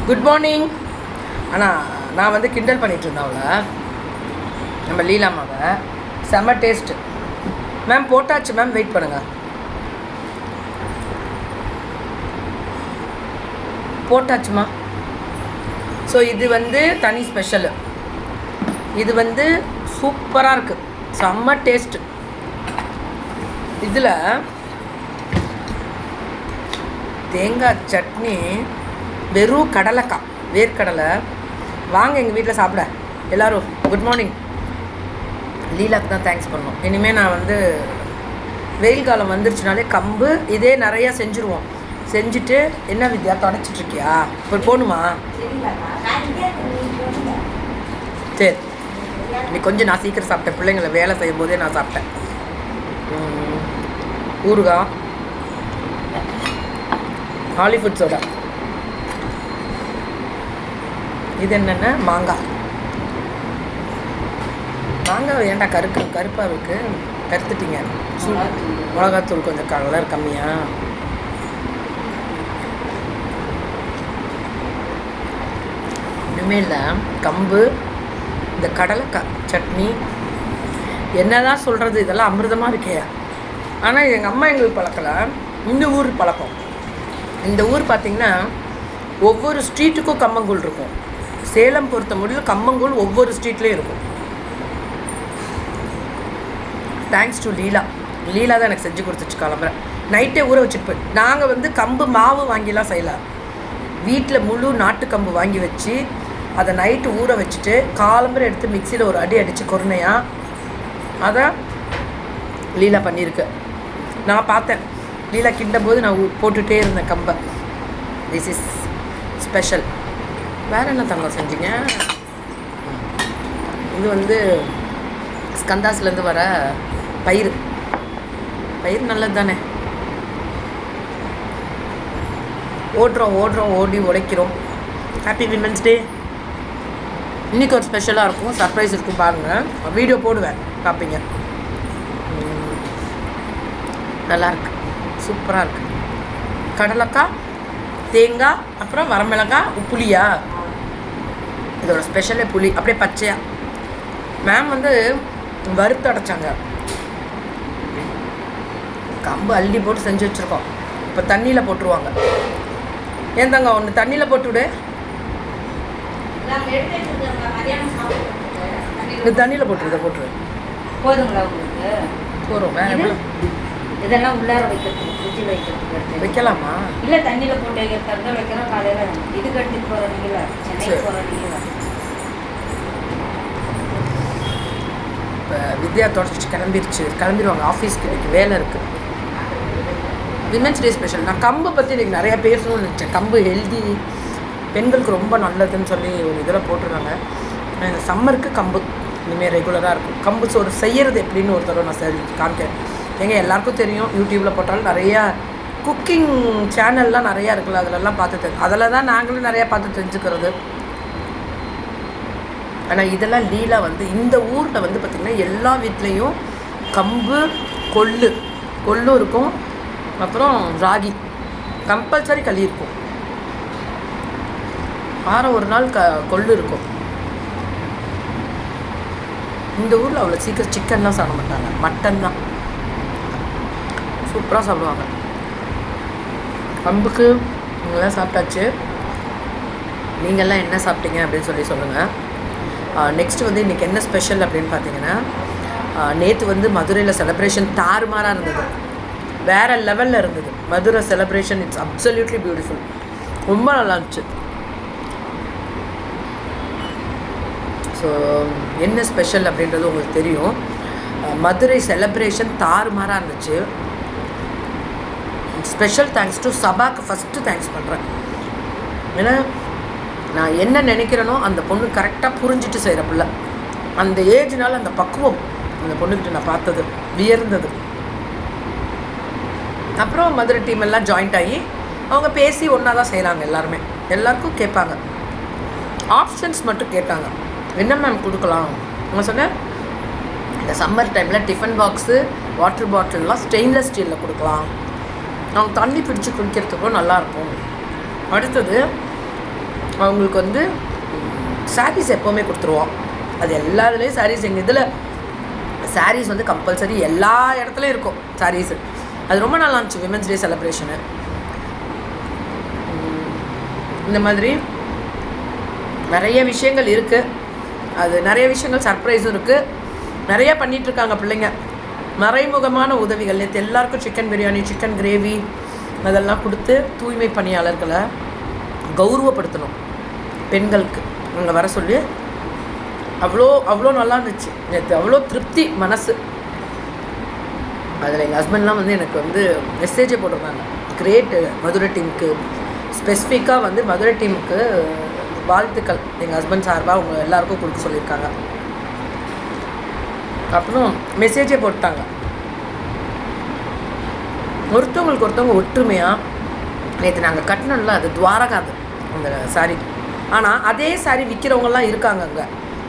Good morning. ஆனால் நான் வந்து கிண்டல் பண்ணிகிட்டு இருந்தேன் அவளை, நம்ம லீலாமாவை. செம்ம டேஸ்ட்டு மேம். போட்டாச்சு மேம், வெயிட் பண்ணுங்கள். போட்டாச்சுமா. ஸோ இது வந்து தனி ஸ்பெஷலு. இது வந்து சூப்பராக இருக்குது, செம்ம டேஸ்ட்டு. இதில் தேங்காய் சட்னி, வெறும் கடலைக்காய், வேர்க்கடலை. வாங்க எங்கள் வீட்டில் சாப்பிட எல்லோரும். Good morning. லீலாக்கு தான் தேங்க்ஸ் பண்ணணும். இனிமேல் நான் வந்து வெயில் காலம் வந்துருச்சுனாலே கம்பு இதே நிறையா செஞ்சுருவோம். செஞ்சுட்டு என்ன வித்யா தொடச்சிட்ருக்கியா? இப்போ போகணுமா? சரி, இன்னைக்கு கொஞ்சம் நான் சீக்கிரம் சாப்பிட்டேன். பிள்ளைங்களை வேலை செய்யும் போதே நான் சாப்பிட்டேன். ஊறுகாய், ஹாலிவுட் சோடா. இது என்னென்ன மாங்காய். மாங்காய் ஏன்டா கருப்பாக இருக்குது? கருத்துட்டீங்க. மிளகாத்தூள் கொஞ்சம் கலர் கம்மியாக. இனிமேல் கம்பு, இந்த கடலைக்காய் சட்னி, என்ன தான் சொல்கிறது, இதெல்லாம் அமிர்தமாக இருக்கே. ஆனால் எங்கள் அம்மா எங்களுக்கு பழக்கலை, இந்த ஊர் பழக்கம். இந்த ஊர் பார்த்திங்கன்னா ஒவ்வொரு ஸ்ட்ரீட்டுக்கும் கம்மங்கூழ் இருக்கும். சேலம் பொறுத்த முடியல கம்மங்கூழ் ஒவ்வொரு ஸ்ட்ரீட்லேயும் இருக்கும். தேங்க்ஸ் டு லீலா. லீலா தான் எனக்கு செஞ்சு கொடுத்துச்சு. கிளம்புறேன் நைட்டே ஊற வச்சுட்டு போய். நாங்கள் வந்து கம்பு மாவு வாங்கிலாம் செய்யலாம். வீட்டில் முழு நாட்டு கம்பு வாங்கி வச்சு அதை நைட்டு ஊற வச்சுட்டு காலம்பரை எடுத்து மிக்சியில் ஒரு அடி அடித்து கொருணையாக அதை லீலா பண்ணியிருக்கு. நான் பார்த்தேன் லீலா கிண்டும் போது நான் போட்டுகிட்டே இருந்தேன் கம்பை. This is special. வேறு என்ன தங்கம் செஞ்சீங்க? இது வந்து ஸ்கந்தாஸ்லேருந்து வர பயிர். பயிர் நல்லது தானே. ஓடுறோம் ஓடி உடைக்கிறோம். Happy women's day. இன்றைக்கி ஒரு ஸ்பெஷலாக இருக்கும், சர்ப்ரைஸ் இருக்கும், பாருங்கள். வீடியோ போடுவேன், பார்ப்பீங்க. நல்லாயிருக்கு, சூப்பராக இருக்குது. கடலைக்காய், தேங்காய், அப்புறம் வரமிளகாய், புளியா. இதோட ஸ்பெஷலே புளி, அப்படியே பச்சையாக. மேம் வந்து வறுத்து அடைச்சாங்க. கம்பு அள்ளி போட்டு செஞ்சு வச்சுருக்கோம். இப்போ தண்ணியில் போட்டுருவாங்க. ஏன் தங்க ஒன்று தண்ணியில் போட்டுவிடு. இது தண்ணியில் போட்டுருத போட்டுரு. போதுங்களா உங்களுக்கு? போகிறோம். வேறு எவ்வளோ இதெல்லாம் உள்ளார வைக்கிறதுக்கு, ஃப்ரிட்ஜில் வைக்கிறதுக்கு வைக்கலாமா? இல்லை தண்ணியில் போட்டு வைக்கிறதா வைக்கிறோம். காலையில் இதுக்கு எடுத்துகிட்டு போகிறீங்களா? சென்னைக்கு போகிறீங்களா? இப்போ வித்யா தொடச்சிட்டு கிளம்பிடுவாங்க ஆஃபீஸ்க்கு. இன்றைக்கி வேலை இருக்குது. Women's day special. நான் கம்பை பற்றி இன்றைக்கி நிறையா பேசணும்னு நினச்சேன். கம்பு ஹெல்தி, பெண்களுக்கு ரொம்ப நல்லதுன்னு சொல்லி ஒரு இதில் போட்டுருந்தாங்க. இந்த சம்மருக்கு கம்பு இனிமேல் ரெகுலராக இருக்கும். கம்பு சோறு செய்கிறது எப்படின்னு ஒரு தடவை நான் காமிக்கிறேன். எங்கே எல்லாருக்கும் தெரியும், யூடியூப்பில் போட்டாலும் நிறையா குக்கிங் சேனல்லாம் நிறையா இருக்குல்ல, அதிலெல்லாம் பார்த்து அதில் தான் நாங்களும் நிறையா பார்த்து தெரிஞ்சுக்கிறது. ஆனால் இதெல்லாம் லீலா வந்து இந்த ஊரில் வந்து பார்த்திங்கன்னா எல்லா வீட்லேயும் கம்பு, கொள்ளு இருக்கும். அப்புறம் ராகி கம்பல்சரி களி இருக்கும். வாரம் ஒரு நாள் கொள்ளு இருக்கும். இந்த ஊரில் அவ்வளோ சீக்கிரம் சிக்கன்லாம் சாப்பிட மாட்டாங்க, மட்டன் தான் சூப்பராக சாப்பிடுவாங்க. கம்புக்கு நீங்களாம் சாப்பிட்டாச்சு. நீங்கள்லாம் என்ன சாப்பிட்டீங்க அப்படின்னு சொல்லி சொல்லுங்கள். நெக்ஸ்ட்டு வந்து இன்றைக்கி என்ன ஸ்பெஷல் அப்படின்னு பார்த்தீங்கன்னா, நேற்று வந்து மதுரையில் செலிப்ரேஷன் தாறுமாறாக இருந்தது, வேறு லெவலில் இருந்தது. Madurai celebration it's absolutely beautiful. ரொம்ப நல்லா இருந்துச்சு. ஸோ என்ன ஸ்பெஷல் அப்படின்றது உங்களுக்கு தெரியும். மதுரை செலிப்ரேஷன் தாறுமாறாக இருந்துச்சு. ஸ்பெஷல் தேங்க்ஸ் டு சபாக்கு ஃபஸ்ட்டு தேங்க்ஸ் பண்ணுறேன். ஏன்னா நான் என்ன நினைக்கிறேனோ அந்த பொண்ணு கரெக்டாக புரிஞ்சிட்டு செய்கிற பிள்ளை. அந்த ஏஜ்னால் அந்த பக்குவம் அந்த பொண்ணுக்கிட்ட நான் பார்த்தது வியர்ந்தது. அப்புறம் மதுரை டீம் எல்லாம் ஜாயிண்ட் ஆகி அவங்க பேசி ஒன்றா தான் செய்கிறாங்க. எல்லாருக்கும் கேட்பாங்க. ஆப்ஷன்ஸ் மட்டும் கேட்டாங்க, என்ன மேம் கொடுக்கலாம். அவங்க சொன்னேன், இந்த சம்மர் டைமில் டிஃபன் பாக்ஸு, வாட்டர் பாட்டில்லாம் ஸ்டெயின்லெஸ் ஸ்டீலில் கொடுக்கலாம். அவங்க தண்ணி பிடிச்சி குடிக்கிறதுக்கும் நல்லாயிருக்கும். அடுத்தது அவங்களுக்கு வந்து சாரீஸ் எப்போவுமே கொடுத்துருவோம். அது எல்லா இதுலேயும் சாரீஸ், எங்கள் இதில் சாரீஸ் வந்து கம்பல்சரி எல்லா இடத்துலையும் இருக்கும் சாரீஸு. அது ரொம்ப நல்லா இருந்துச்சு விமென்ஸ் டே செலிப்ரேஷனு. இந்த மாதிரி நிறைய விஷயங்கள் இருக்குது. அது நிறைய விஷயங்கள் சர்ப்ரைஸும் இருக்குது. நிறைய பண்ணிகிட்ருக்காங்க பிள்ளைங்க. மறைமுகமான உதவிகள் நேற்று எல்லாருக்கும் சிக்கன் பிரியாணி, சிக்கன் கிரேவி அதெல்லாம் கொடுத்து தூய்மை பணியாளர்களை கௌரவப்படுத்தணும். பெண்களுக்கு அங்கே வர சொல்லி அவ்வளோ அவ்வளோ நல்லா இருந்துச்சு நேற்று. அவ்வளோ திருப்தி மனசு. அதில் எங்கள் ஹஸ்பண்ட்லாம் வந்து எனக்கு வந்து மெசேஜே போட்டிருந்தாங்க. கிரேட்டு மதுரை டீமுக்கு, ஸ்பெசிஃபிக்காக வந்து மதுரை டீமுக்கு வாழ்த்துக்கள் எங்கள் ஹஸ்பண்ட் சார்பாக அவங்க எல்லாருக்கும் கொடுக்க சொல்லியிருக்காங்க. அப்புறம் மெசேஜே போட்டாங்க. ஒருத்தவங்களுக்கு ஒருத்தவங்க ஒற்றுமையாக நேற்று நாங்கள் கட்டணும்ல, அது துவாரகாது அந்த சாரி. ஆனால் அதே சாரி விற்கிறவங்கலாம் இருக்காங்க அங்கே.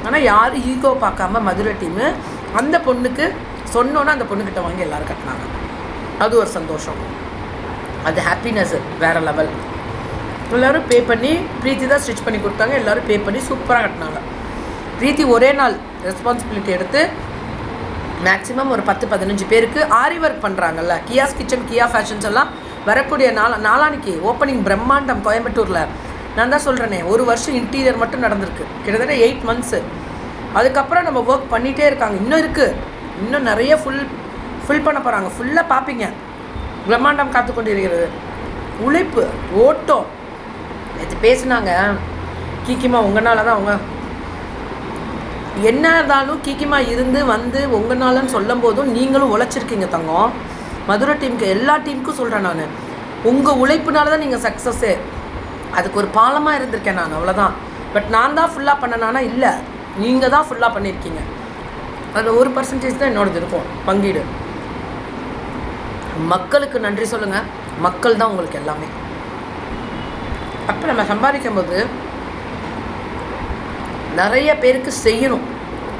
ஆனால் யாரும் ஈகோ பார்க்காம மதுரை டீமு அந்த பொண்ணுக்கு சொன்னோன்னா அந்த பொண்ணுக்கிட்ட வாங்கி எல்லோரும் கட்டினாங்க. அது ஒரு சந்தோஷம். அது ஹாப்பினஸ்ஸு வேறு லெவல். எல்லோரும் பே பண்ணி, ப்ரீத்தி தான் ஸ்டிச் பண்ணி கொடுத்தாங்க. எல்லோரும் பே பண்ணி சூப்பராக கட்டினாங்க. ப்ரீத்தி ஒரே நாள் ரெஸ்பான்சிபிலிட்டி எடுத்து மேக்ஸிமம் ஒரு 10-15 பேருக்கு ஆரி ஒர்க் பண்ணுறாங்கல்ல. கியாஸ் கிச்சன், கியா ஃபேஷன்ஸ் எல்லாம் வரக்கூடிய நாளானிக்கு ஓப்பனிங் பிரம்மாண்டம் கோயம்புத்தூரில். நான் தான் சொல்கிறேனே, 1 வருஷம் இன்டீரியர் மட்டும் நடந்திருக்கு, கிட்டத்தட்ட 8 months. அதுக்கப்புறம் நம்ம ஒர்க் பண்ணிகிட்டே இருக்காங்க. இன்னும் இருக்குது, இன்னும் நிறைய ஃபில் பண்ண போகிறாங்க. ஃபுல்லாக பார்ப்பீங்க. பிரம்மாண்டம் காத்து கொண்டு இருக்கிறது. உழைப்பு, ஓட்டம். நேற்று பேசுனாங்க கீக்கிமா, உங்களால் தான் அவங்க என்ன இருந்தாலும் கீக்கிமா இருந்து வந்து உங்களாலன்னு சொல்லும் போதும் நீங்களும் உழைச்சிருக்கீங்க தங்கம். மதுரை டீமுக்கு, எல்லா டீமுக்கும் சொல்கிறேன் நான், உங்கள் உழைப்புனால தான் நீங்கள் சக்ஸஸ்ஸே. அதுக்கு ஒரு பாலமாக இருந்திருக்கேன் நான், அவ்வளோதான். பட் நான் தான் ஃபுல்லாக பண்ணனானா இல்லை, நீங்கள் தான் ஃபுல்லாக பண்ணியிருக்கீங்க. அதில் 1% தான் என்னோடது இருக்கும் பங்கீடு. மக்களுக்கு நன்றி சொல்லுங்கள். மக்கள் தான் உங்களுக்கு எல்லாமே. அப்போ நம்ம சம்பாதிக்கும் போது நிறைய பேருக்கு செய்யணும்.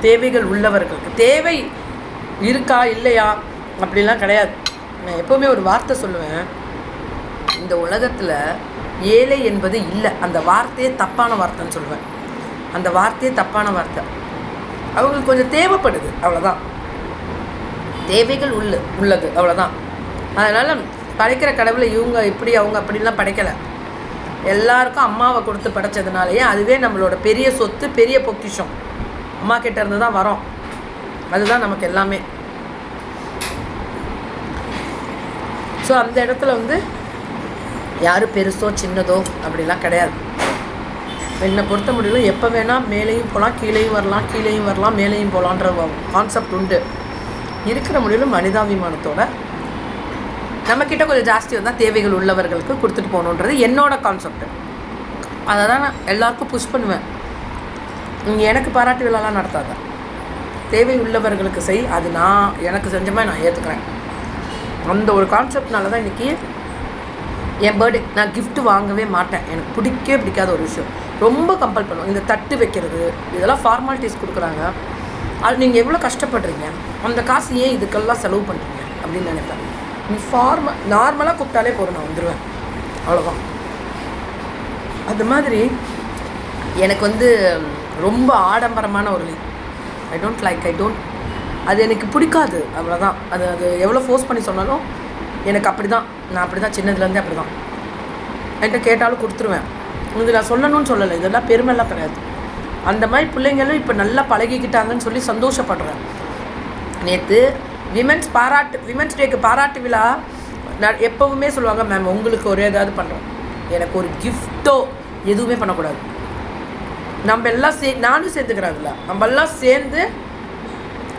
தேவைகள் உள்ளவர்களுக்கு. தேவை இருக்கா இல்லையா அப்படிலாம் கிடையாது. நான் எப்போவுமே ஒரு வார்த்தை சொல்லுவேன், இந்த உலகத்தில் ஏழை என்பது இல்லை. அந்த வார்த்தையே தப்பான வார்த்தைன்னு சொல்லுவேன். அந்த வார்த்தையே தப்பான வார்த்தை. அவங்களுக்கு கொஞ்சம் தேவைப்படுது, அவ்வளோதான். தேவைகள் உள்ளது, அவ்வளோதான். அதனால் படைக்கிற கடவுளை இவங்க இப்படி அவங்க அப்படின்லாம் படைக்கலை. எல்லாருக்கும் அம்மாவை கொடுத்து படைச்சதுனாலேயே அதுவே நம்மளோட பெரிய சொத்து, பெரிய பொக்கிஷம். அம்மா கிட்ட இருந்து தான் வரோம். அதுதான் நமக்கு எல்லாமே. ஸோ அந்த இடத்துல வந்து யாரும் பெருசோ சின்னதோ அப்படிலாம் கிடையாது. என்னை பொறுத்த முடியல, எப்போ வேணால் மேலேயும் போகலாம், கீழேயும் வரலாம், கீழேயும் வரலாம், மேலேயும் போகலான்ற கான்செப்ட் உண்டு. இருக்கிற முடியலும் மனிதாபிமானத்தோட நம்மக்கிட்ட கொஞ்சம் ஜாஸ்தி வந்தால் தேவைகள் உள்ளவர்களுக்கு கொடுத்துட்டு போகணுன்றது என்னோட கான்செப்ட். அதை தான் நான் எல்லாருக்கும் புஷ் பண்ணுவேன். நீங்கள் எனக்கு பாராட்டு விழாலாம் நடத்தாத, தேவை உள்ளவர்களுக்கு செய். அது நான் எனக்கு செஞ்ச மாதிரி நான் ஏற்றுக்கிறேன். அந்த ஒரு கான்செப்ட்னால தான் இன்றைக்கி என் பர்த்டே நான் கிஃப்ட் வாங்கவே மாட்டேன். எனக்கு பிடிக்காத ஒரு விஷயம். ரொம்ப கம்பல் பண்ணுவோம். இந்த தட்டு வைக்கிறது இதெல்லாம் ஃபார்மாலிட்டிஸ் கொடுக்குறாங்க. அது நீங்கள் எவ்வளோ கஷ்டப்படுறீங்க, அந்த காசு ஏன் இதுக்கெல்லாம் செலவு பண்ணுறீங்க அப்படின்னு நினைப்பேன். நீ நார்மலாக கூப்பிட்டாலே போதும், நான் வந்துடுவேன், அவ்வளோதான். அது மாதிரி எனக்கு வந்து ரொம்ப ஆடம்பரமான ஒரு ஐ டோன்ட் அது எனக்கு பிடிக்காது, அவ்வளோதான். அது எவ்வளோ ஃபோர்ஸ் பண்ணி சொன்னாலும் எனக்கு அப்படி தான். நான் அப்படி தான், சின்னதுலேருந்தே அப்படி தான். என்கிட்ட கேட்டாலும் கொடுத்துருவேன். இது நான் சொல்லணும்னு சொல்லலை, இதெல்லாம் பெருமைலாம் கிடையாது. அந்த மாதிரி பிள்ளைங்களும் இப்போ நல்லா பழகிக்கிட்டாங்கன்னு சொல்லி சந்தோஷப்படுறேன். நேற்று விமென்ஸ் டேக்கு பாராட்டு விழா நான் எப்போவுமே சொல்லுவாங்க, மேம் உங்களுக்கு ஒரு ஏதாவது பண்ணுறோம், எனக்கு ஒரு கிஃப்ட்டோ எதுவுமே பண்ணக்கூடாது. நம்ம எல்லாம் நானும் சேர்ந்துக்கிறாங்கல்ல, நம்ம எல்லாம் சேர்ந்து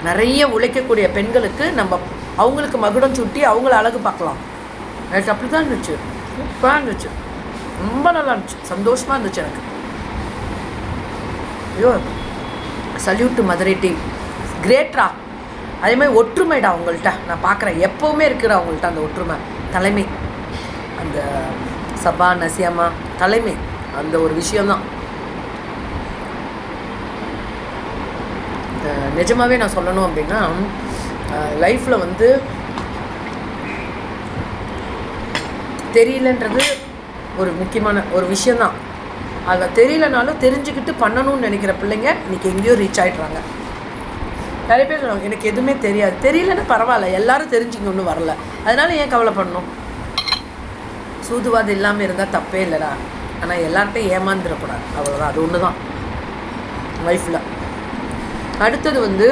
நிறைய உழைக்கக்கூடிய பெண்களுக்கு நம்ம அவங்களுக்கு மகுடம் சுட்டி அவங்கள அழகு பார்க்கலாம். எனக்கு அப்படி தான் இருந்துச்சு. சூப்பராக இருந்துச்சு, ரொம்ப நல்லா இருந்துச்சு, சந்தோஷமாக இருந்துச்சு எனக்கு. ஐயோ, சல்யூட் டு மதுரை டீம், கிரேட்ரா. அதே மாதிரி ஒற்றுமைடா அவங்கள்ட்ட நான் பார்க்குறேன், எப்போவுமே இருக்கிற அவங்கள்ட்ட அந்த ஒற்றுமை. தலைமை, அந்த சபா நசியாமா தலைமை, அந்த ஒரு விஷயந்தான். நிஜமாகவே நான் சொல்லணும் அப்படின்னா, லைஃப்பில் வந்து தெரியலன்றது ஒரு முக்கியமான ஒரு விஷயந்தான். அதில் தெரியலனாலும் தெரிஞ்சுக்கிட்டு பண்ணணும்னு நினைக்கிற பிள்ளைங்க இன்றைக்கி எங்கேயோ ரீச் ஆகிட்றாங்க. நிறைய பேர் சொல்லுவாங்க எனக்கு எதுவுமே தெரியாது. தெரியலன்னா பரவாயில்ல, எல்லோரும் தெரிஞ்சுங்க, ஒன்றும் வரல, அதனால் ஏன் கவலை பண்ணணும்? சூதுவாது இல்லாமல் இருந்தால் தப்பே இல்லைடா. ஆனால் எல்லார்ட்டையும் ஏமாந்துடக்கூடாது, அவ்வளோதான். அது ஒன்று தான் லைஃப்பில். அடுத்தது வந்து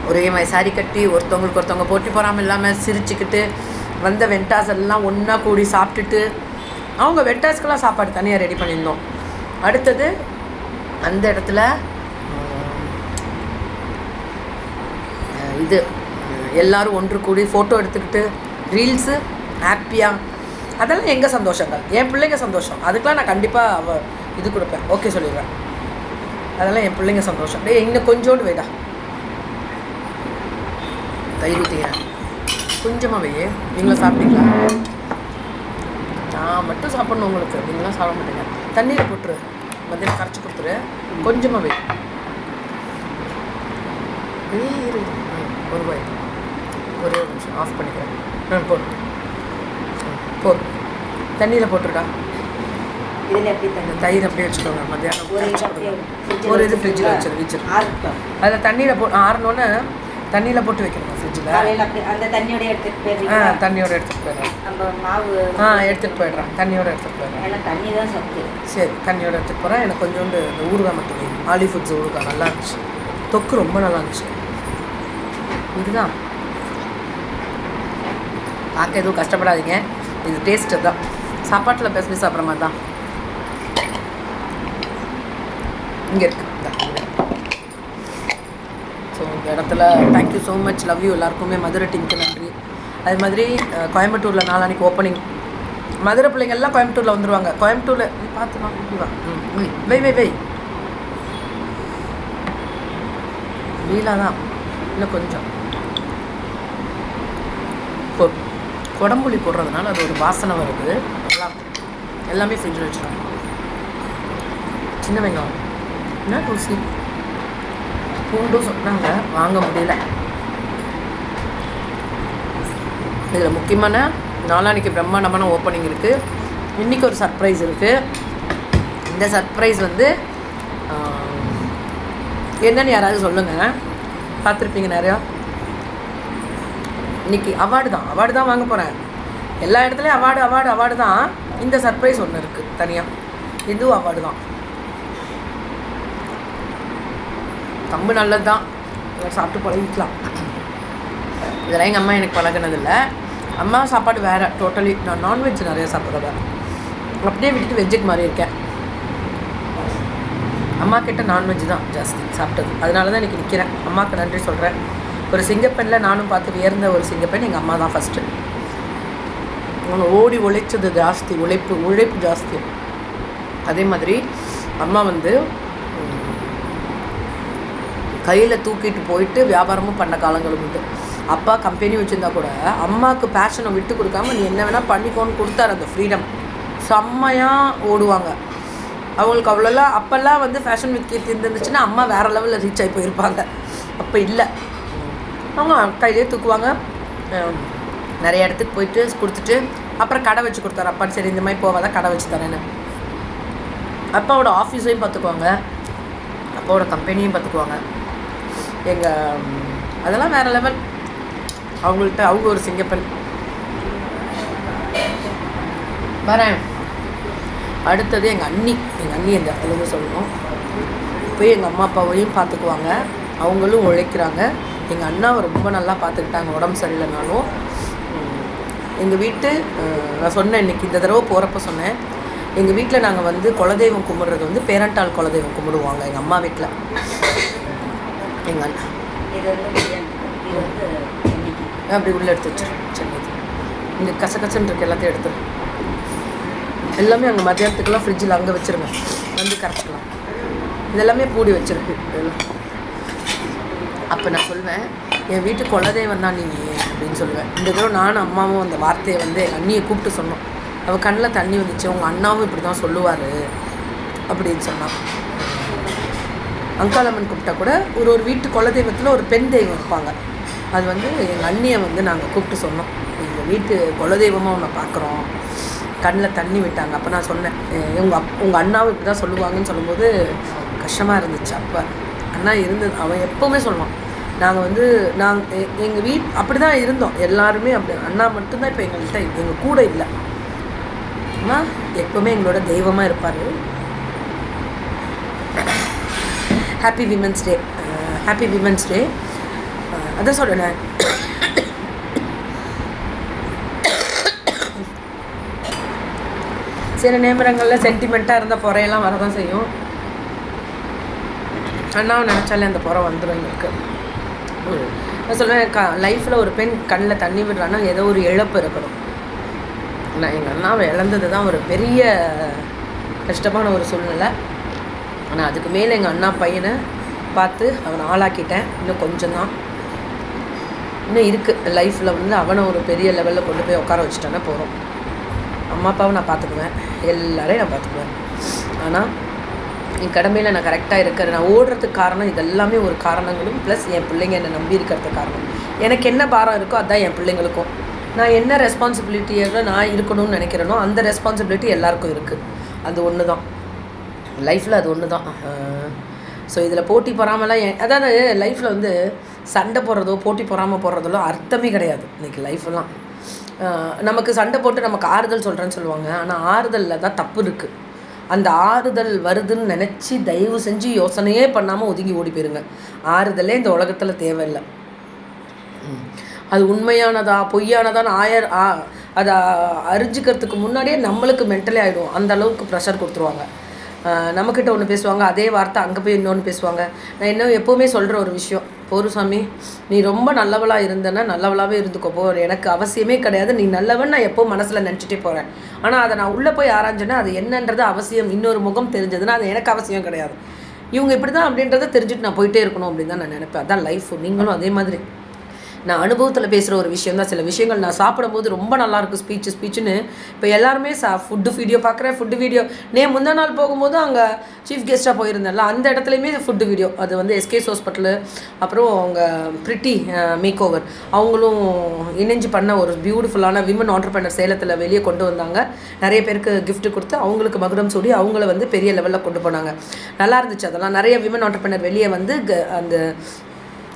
ஒரே மாதிரி சாரி கட்டி ஒருத்தவங்களுக்கு ஒருத்தவங்க போட்டி போகாமல் இல்லாமல் சிரிச்சுக்கிட்டு வந்த வெண்டாஸ் எல்லாம் ஒன்றா கூடி சாப்பிட்டுட்டு, அவங்க வெண்டாஸ்க்கெல்லாம் சாப்பாடு தனியாக ரெடி பண்ணியிருந்தோம். அடுத்தது அந்த இடத்துல இது எல்லோரும் ஒன்று கூடி ஃபோட்டோ எடுத்துக்கிட்டு ரீல்ஸு ஹாப்பியாக, அதெல்லாம் எங்கள் சந்தோஷங்கள், என் பிள்ளைங்க சந்தோஷம். அதுக்கெலாம் நான் கண்டிப்பாக இது கொடுப்பேன், ஓகே சொல்லிடுவேன். அதெல்லாம் என் பிள்ளைங்க சந்தோஷம். டே இன்னும் கொஞ்சோண்டு வைடா, தயிர் ஊற்றிங்க கொஞ்சமாக வையே. நீங்களும் சாப்பிட்டீங்களா? நான் மட்டும் சாப்பிட்ணும் உங்களுக்கு, நீங்களாம் சாப்பிட மாட்டீங்க. தண்ணீரை போட்டுரு, மத்தியானம் கரைச்சி கொடுத்துரு, கொஞ்சமாக வை. ஒரு ரூபாய், ஒரே ஒரு நிமிஷம் ஆஃப் பண்ணிக்கிறேன். போடு, தண்ணியில் போட்டுருடா. இதில் எப்படி தண்ணி? தயிர் அப்படியே வச்சுக்கோங்க. மத்தியானம் ஒரு இது ஃப்ரிட்ஜில் வச்சிரு. அதில் தண்ணியில் ஆறணுன்னு தண்ணியில் போட்டு வைக்கணும் ஃப்ரிட்ஜில். அந்த தண்ணியோட எடுத்துகிட்டு போயிடுறேன். தண்ணியோட எடுத்துகிட்டு போயிடுறேன். நம்ம மாவு எடுத்துகிட்டு போயிடுறேன், தண்ணியோட எடுத்துகிட்டு போயிடுறேன். ஏன்னா தண்ணி தான் சத்து. சரி, தண்ணியோட எடுத்துகிட்டு போகிறேன். எனக்கு கொஞ்சோண்டு இந்த ஊறுகாய் மட்டும் வை. ஆலிவ் ஃபுட்ஸ் ஊறுகாய் நல்லா இருந்துச்சு, தொக்கு ரொம்ப நல்லா இருந்துச்சு. இதுதான் பார்க்க எதுவும் கஷ்டப்படாதீங்க, இது டேஸ்ட்டு தான். சாப்பாட்டில் பேசி சாப்பிட்ற மாதிரி தான் இங்கே இருக்குது. ஸோ இந்த இடத்துல thank you so much, love you எல்லாருக்குமே. மதுரை டீமுக்கு நன்றி. அதே மாதிரி கோயம்புத்தூரில் நாளான்னைக்கு ஓப்பனிங். மதுரை பிள்ளைங்கள்லாம் கோயம்புத்தூரில் வந்துடுவாங்க. கோயம்புத்தூரில் பார்த்துமா, இப்படி வா. வை வை வை வீலாக தான், இன்னும் கொஞ்சம் குடம்புளி போடுறதுனால அது ஒரு வாசனை வருது. எல்லாமே ஃப்ரிட்ஜில் வச்சுருவாங்க. சின்ன வெங்காயம் என்ன ருசி. பூண்டும் சொன்னாங்க, வாங்க முடியல. இதில் முக்கியமான நாளான்னைக்கு பிரம்மாண்டமான ஓப்பனிங் இருக்குது. இன்றைக்கி ஒரு சர்ப்ரைஸ் இருக்குது. இந்த சர்ப்ரைஸ் வந்து என்னன்னு யாராவது சொல்லுங்கள், பார்த்துருப்பீங்க நிறையா. இன்றைக்கி அவார்டு தான் வாங்க போகிறேன். எல்லா இடத்துலையும் அவார்டு தான். இந்த சர்ப்ரைஸ் ஒன்று இருக்குது தனியாக, இதுவும் அவார்டு தான். கம்பு நல்லது தான், சாப்பிட்டு பழகிக்கலாம். இதெல்லாம் எங்கள் அம்மா எனக்கு பழகினதில்லை. அம்மா சாப்பாடு வேறு டோட்டலி. நான் நான்வெஜ் நிறையா சாப்பிட்றேன், அப்படியே விட்டுட்டு வெஜ்ஜுக்கு மாதிரி இருக்கேன். அம்மா கிட்ட நான்வெஜ் தான் ஜாஸ்தி சாப்பிட்டது, அதனால தான் இன்றைக்கி நிற்கிறேன். அம்மாவுக்கு நன்றி சொல்கிறேன். ஒரு சிங்கப்பெண்ணில் நானும் பார்த்து உயர்ந்த ஒரு சிங்கப்பெண் எங்கள் அம்மா தான் ஃபஸ்ட்டு. அவங்க ஓடி உழைச்சது ஜாஸ்தி, உழைப்பு ஜாஸ்தி. அதே மாதிரி அம்மா வந்து கையில் தூக்கிட்டு போயிட்டு வியாபாரமும் பண்ண காலங்களும் உண்டு. அப்பா கம்பெனி வச்சுருந்தா கூட அம்மாவுக்கு பேஷனை விட்டு கொடுக்காம நீ என்ன வேணால் பண்ணிக்கோன்னு கொடுத்தாரு அந்த ஃப்ரீடம். செம்மையாக ஓடுவாங்க. அவங்களுக்கு அவ்வளோலாம் அப்போல்லாம் வந்து ஃபேஷன் வித் கீர்த்தி இருந்துச்சுன்னா அம்மா வேறு லெவலில் ரீச் ஆகி போயிருப்பாங்க. அப்போ இல்லை, அவங்க கையிலே தூக்குவாங்க. நிறைய இடத்துக்கு போயிட்டு கொடுத்துட்டு அப்புறம் கடை வச்சு கொடுத்தாரு அப்பா. சரி இந்த மாதிரி போவாத, கடை வச்சு தரேன்னு. அப்பாவோட ஆஃபீஸையும் பார்த்துக்குவாங்க, அப்பாவோட கம்பெனியும் பார்த்துக்குவாங்க. அதெல்லாம் வேறு லெவல். அவங்கள்ட்ட அவங்க ஒரு சிங்கப்பெண். வரேன். அடுத்தது எங்கள் அண்ணி இந்த இடத்துல சொல்லணும். போய் எங்கள் அம்மா அப்பாவையும் பார்த்துக்குவாங்க, அவங்களும் உழைக்கிறாங்க. எங்கள் அண்ணாவை ரொம்ப நல்லா பார்த்துக்கிட்டாங்க, உடம்பு சரியில்லைனாலும். எங்கள் வீட்டு நான் சொன்னேன் இன்றைக்கி இந்த தடவை போகிறப்ப சொன்னேன், எங்கள் வீட்டில் நாங்கள் வந்து குலதெய்வம் கும்பிட்றது வந்து பேரண்டால் குலதெய்வம் கும்பிடுவாங்க எங்கள் அம்மா வீட்டில். எங்கள் அண்ணா அப்படி உள்ளே எடுத்து வச்சிரு. சென்னை இங்கே கசகசன்னு இருக்கு, எல்லாத்தையும் எடுத்துரு. எல்லாமே அங்கே மத்தியானத்துக்கெல்லாம் ஃப்ரிட்ஜில் அங்கே வச்சுருங்க, வந்து கரைச்சிக்கலாம். இதெல்லாமே பூடி வச்சுருக்கு. அப்போ நான் சொல்வேன், என் வீட்டு குலதெய்வம் தான் நீ அப்படின்னு சொல்லுவேன். இந்த தடவை நானும் அம்மாவும் அந்த வார்த்தையை வந்து எங்கள் அண்ணியை கூப்பிட்டு சொன்னோம். அவள் கண்ணில் தண்ணி வந்துச்சு, உங்கள் அண்ணாவும் இப்படி தான் சொல்லுவார் அப்படின்னு சொன்னான். அங்காளம்மன் கூப்பிட்டா கூட ஒரு வீட்டு குலதெய்வத்தில் ஒரு பெண் தெய்வம் இருப்பாங்க. அது வந்து எங்கள் அண்ணியை வந்து நாங்கள் கூப்பிட்டு சொன்னோம், எங்கள் வீட்டு குலதெய்வமாக உன்னை பார்க்குறோம், கண்ணில் தண்ணி விட்டாங்க. அப்போ நான் சொன்னேன், உங்கள் அண்ணாவும் இப்படி தான் சொல்லுவாங்கன்னு சொல்லும்போது கஷ்டமாக இருந்துச்சு. அப்போ அண்ணா இருந்தது, அவன் எப்போவுமே சொல்லுவான், நாங்கள் எங்கள் அப்படி தான் இருந்தோம் எல்லாருமே. அப்படி அண்ணா மட்டும்தான் இப்போ எங்கள் கூட இல்லை. அண்ணா எப்போவுமே எங்களோட தெய்வமாக இருப்பார். Happy women's day. Happy women's day. அதான் சொல்கிறேன், சில நேரங்களில் சென்டிமெண்ட்டாக இருந்த பொறையெல்லாம் வரதான் செய்யும். அண்ணாவை நினச்சாலே அந்த பொறை வந்துடும் எங்களுக்கு. நான் சொல்லுவேன், லைஃப்பில் ஒரு பெண் கண்ணில் தண்ணி விடுறான்னா ஏதோ ஒரு இழப்பு இருக்கணும். நான் எங்கள் அண்ணாவை இழந்தது தான் ஒரு பெரிய கஷ்டமான ஒரு சூழ்நிலை. ஆனால் அதுக்கு மேலே எங்கள் அண்ணா பையனை பார்த்து அவனை ஆளாக்கிட்டேன். இன்னும் கொஞ்சம் தான் இன்னும் இருக்குது லைஃப்பில். அவனை ஒரு பெரிய லெவலில் கொண்டு போய் உட்கார வச்சுட்டானே போகிறோம். அம்மா அப்பாவை நான் பார்த்துக்குவேன், எல்லாரையும் நான் பார்த்துக்குவேன். ஆனால் என் கடமையில் நான் கரெக்டாக இருக்கிறேன். நான் ஓடுறதுக்கு காரணம் இதெல்லாமே ஒரு காரணங்களும் ப்ளஸ் என் பிள்ளைங்க என்னை நம்பி இருக்கிறதுக்கு காரணம். எனக்கு என்ன பாரம் இருக்கோ அதுதான் என் பிள்ளைங்களுக்கும். நான் என்ன ரெஸ்பான்சிபிலிட்டியோட நான் இருக்கணும்னு நினைக்கிறேனோ அந்த ரெஸ்பான்சிபிலிட்டி எல்லாருக்கும் இருக்குது. அது ஒன்று தான் லைஃப்பில், அது ஒன்று தான். ஸோ இதில் போட்டி பொறாமலாம் அதாவது லைஃப்பில் சண்டை போடுறதோ போட்டி பொறாமல் போடுறதோ அர்த்தமே கிடையாது இன்றைக்கி லைஃப்லாம். நமக்கு சண்டை போட்டு நமக்கு ஆறுதல் சொல்கிறேன்னு சொல்லுவாங்க. ஆனால் ஆறுதலில் தான் தப்பு இருக்குது. அந்த ஆறுதல் வருதுன்னு நினச்சி தயவு செஞ்சு யோசனையே பண்ணாமல் ஒதுங்கி ஓடி போயிருங்க. ஆறுதலே இந்த உலகத்தில் தேவையில்லை. அது உண்மையானதா பொய்யானதான்னு அதை அறிஞ்சிக்கிறதுக்கு முன்னாடியே நம்மளுக்கு மென்டலி ஆகிடும். அந்த அளவுக்கு ப்ரெஷர் கொடுத்துருவாங்க. நம்மக்கிட்ட ஒன்று பேசுவாங்க, அதே வார்த்தை அங்கே போய் இன்னொன்று பேசுவாங்க. நான் எப்போவுமே சொல்கிற ஒரு விஷயம், போருசாமி நீ ரொம்ப நல்லவளாக இருந்தேன்னா நல்லவளாகவே இருந்துக்கோ, எனக்கு அவசியமே கிடையாது. நீ நல்லவன் நான் எப்போ மனசில் நினச்சிட்டே போகிறேன். ஆனால் அதை நான் உள்ளே போய் ஆராய்ஞ்சேன்னா அது என்னன்றது அவசியம். இன்னொரு முகம் தெரிஞ்சதுன்னா அது எனக்கு அவசியம் கிடையாது. இவங்க இப்படி தான் அப்படின்றத தெரிஞ்சுட்டு நான் போயிட்டே இருக்கணும் அப்படின்னு தான் நான் நினைப்பேன். அதான் லைஃப். நீங்களும் அதே மாதிரி. நான் அனுபவத்தில் பேசுகிற ஒரு விஷயம் தான். சில விஷயங்கள் நான் சாப்பிடும்போது ரொம்ப நல்லாயிருக்கும் ஸ்பீச்சுன்னு. இப்போ எல்லாருமே ஃபுட்டு வீடியோ பார்க்குறேன். ஃபுட்டு வீடியோ முந்தா நாள் போகும்போது அங்கே சீஃப் கெஸ்ட்டாக போயிருந்தேன்ல, அந்த இடத்துலையுமே ஃபுட்டு வீடியோ. அது எஸ்கேஸ் ஹாஸ்பிட்டலு, அப்புறம் அவங்க பிரிட்டி மேக் ஓவர் அவங்களும் இணைஞ்சு பண்ண ஒரு பியூட்டிஃபுல்லான விமன் ஆண்டர்பிரனர் சேலத்தில் வெளியே கொண்டு வந்தாங்க. நிறைய பேருக்கு கிஃப்ட் கொடுத்து அவங்களுக்கு மகுடம் சூடி அவங்கள பெரிய லெவலில் கொண்டு போனாங்க. நல்லா இருந்துச்சு. அதெல்லாம் நிறைய விமன் ஆண்டர்பிரனர் வெளியே அந்த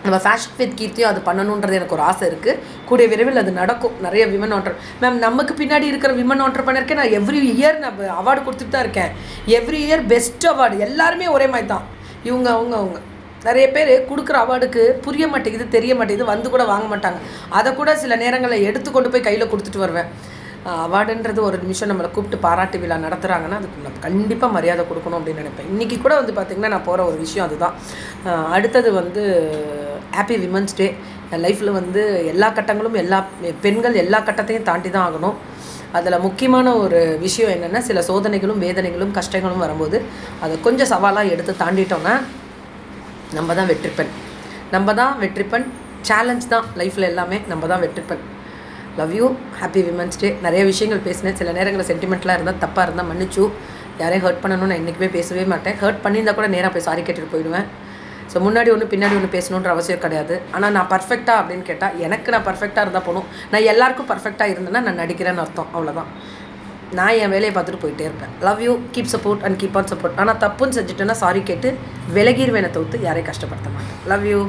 நம்ம ஃபேஷன் வித் கீர்த்தியும் அது பண்ணணுன்றது எனக்கு ஒரு ஆசை இருக்குது. கூடிய விரைவில் அது நடக்கும். நிறைய விமன் மேம் நமக்கு பின்னாடி இருக்கிற விமன் ஆண்டர்பிரனருக்கு நான் எவ்ரி இயர் நான் அவார்டு கொடுத்துட்டு தான் இருக்கேன். Every year best award. எல்லாருமே ஒரே மாதிரி தான். அவங்க நிறைய பேர் கொடுக்குற அவார்டுக்கு புரிய மாட்டேங்குது, தெரிய மாட்டேங்குது, கூட வாங்க மாட்டாங்க. அதை கூட சில நேரங்களில் எடுத்து கொண்டு போய் கையில் கொடுத்துட்டு வருவேன். அவார்டுன்றது ஒரு நிமிஷம் நம்மளை கூப்பிட்டு பாராட்டு விழா நடத்துகிறாங்கன்னா அதுக்கு நம்ம கண்டிப்பாக மரியாதை கொடுக்கணும் அப்படின்னு நினைப்பேன். இன்றைக்கி கூட பார்த்திங்கன்னா நான் போகிற ஒரு விஷயம் அதுதான். அடுத்தது ஹாப்பி விமன்ஸ் டே. லைஃப்பில் எல்லா கட்டங்களும் பெண்கள் எல்லா கட்டத்தையும் தாண்டி தான் ஆகணும். அதில் முக்கியமான ஒரு விஷயம் என்னென்னா, சில சோதனைகளும் வேதனைகளும் கஷ்டங்களும் வரும்போது அதை கொஞ்சம் சவாலாக எடுத்து தாண்டிட்டோன்னா நம்ம தான் வெற்றிப்பெண். சேலஞ்ச் தான் லைஃப்பில் எல்லாமே. நம்ம தான் வெற்றிப்பெண். Love you. Happy women's day. நிறைய விஷயங்கள் பேசினேன். சில நேரங்களில் சென்டிமெண்ட்லாம் இருந்தால் தப்பாக இருந்தால் மன்னிச்சு. யாரையும் ஹர்ட் பண்ணணும்னு நான் என்றைக்குமே பேசவே மாட்டேன். ஹர்ட் பண்ணியிருந்தால் கூட நேராக போய் சாரி கேட்டுட்டு போயிடுவேன். ஸோ முன்னாடி ஒன்று பின்னாடி ஒன்று பேசணுன்ற அவசியம் கிடையாது. ஆனால் நான் பர்ஃபெக்டாக அப்படின்னு கேட்டால் எனக்கு நான் பர்ஃபெக்டாக இருந்தால் போகணும். நான் எல்லாருக்கும் பர்ஃபெக்டாக இருந்தேன்னா நான் நடிக்கிறேன்னு அர்த்தம். அவ்வளோதான். நான் என் வேலையை பார்த்துட்டு போயிட்டே இருப்பேன். Love you. Keep support and keep on support. ஆனால் தப்புன்னு செஞ்சுட்டேன்னா சாரி கேட்டு விலகிடுவேனை தவிர்த்து யாரையும் கஷ்டப்படுத்த மாட்டேன். Love you.